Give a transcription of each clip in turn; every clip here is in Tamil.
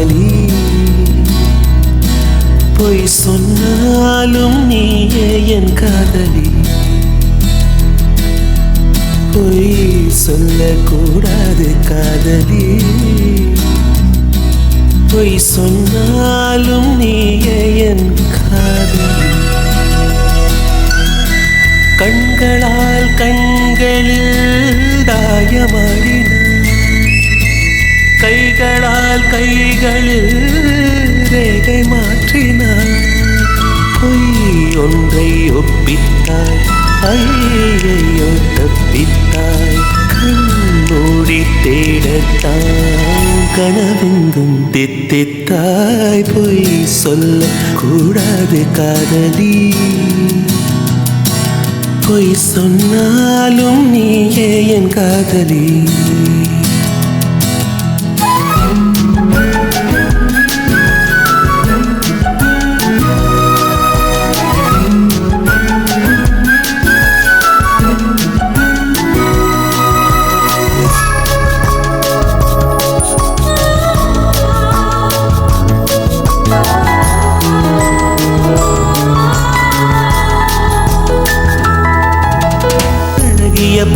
காதலி. பொய் சொன்னாலும் நீயே என் காதலி. பொய் சொல்லக்கூடாது காதலி. பொய் சொன்னாலும் நீயே என் காதலி. கண்களால் கண்களில் தாயமாடினார், கைகளால் கைகளில் ரேகை மாற்றினார். பொய் ஒன்றை ஒப்பித்தாய், ஐயையோ தப்பித்தாய். கண்மூடி தேடத்தான் கனவெங்கும் தித்தித்தாய். பொய் சொல்ல கூடாது காதலி. பொய் சொன்னாலும் நீயே என் காதலி.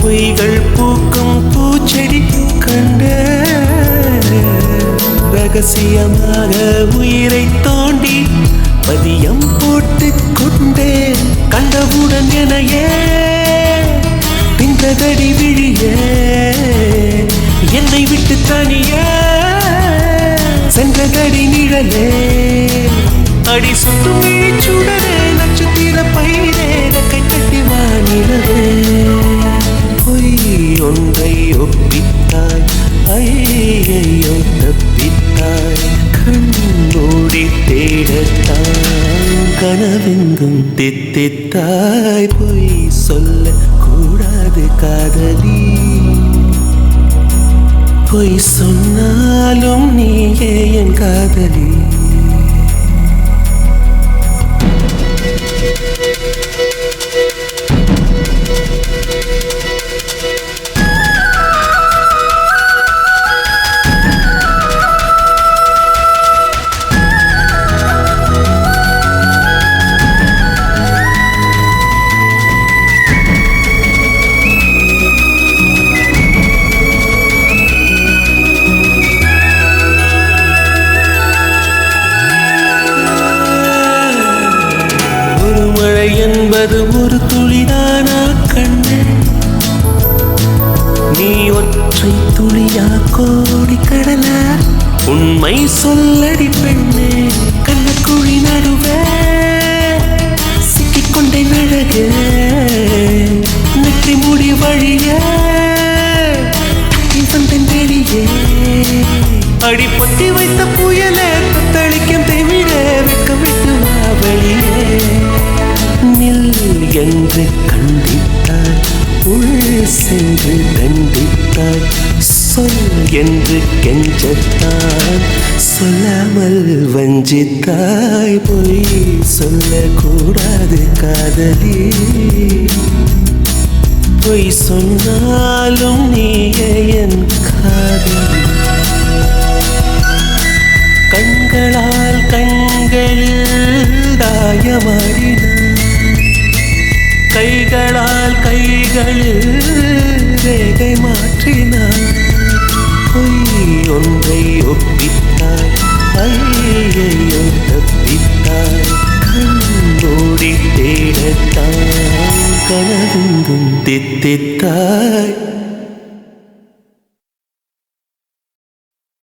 பொய்கள் பூக்கும் பூச்செடி கண்ட ரகசியமாக உயிரை தோண்டி பதியம் போட்டு கொண்டேன். கண்டவுடன் எனையே பிந்ததடி விழியே, என்னை விட்டு தனியே சென்றதடி நிழலே. அடி சுட்டும் விழிச்சுடரே, நட்சத்திர பயிரே, ரெக்கை கட்டி வானிலவே. பொய் ஒன்றை ஒப்பித்தாய், ஐயையோ தப்பித்தாய். கண்மூடி தேடத்தான் கனவெங்கும் தித்தித்தாய். பொய் சொல்ல கூடாது காதலி. பொய் சொன்னாலும் நீயே என் காதலி. என்பது ஒரு துளிதானா கண்ணே, நீ ஒற்றை துளியா கோடி கடலா? உண்மை சொல்லடி பெண்ணே, கண்ணக்குழி நடுவே சிக்கிக்கொண்டே அழகே. நெற்றி மூடி வழியே வந்தேன் வெளியே. அடி பொத்தி வைத்த புயலே, தத்தளிக்கும் தெவிட வெக்கம் விட்டு வா வெளியே. நில் என்று கண்டித்தாய், உள் சென்று தண்டித்தாய். சொல் என்று கெஞ்சத்தான் சொல்லாமல் வஞ்சித்தாய். பொய் சொல்லக்கூடாது காதலி. பொய் சொன்னாலும் நீயே என் காதலி. கண்களால் கண்களில் தாயமாடினார், கைகளால் கைகளில் ரேகை மாற்றினார். பொய் ஒன்றை ஒப்பித்தாய், ஐயையோ தப்பித்தாய். கண்மூடி தேடத்தான் கனவெங்கும் தித்தித்தாய்.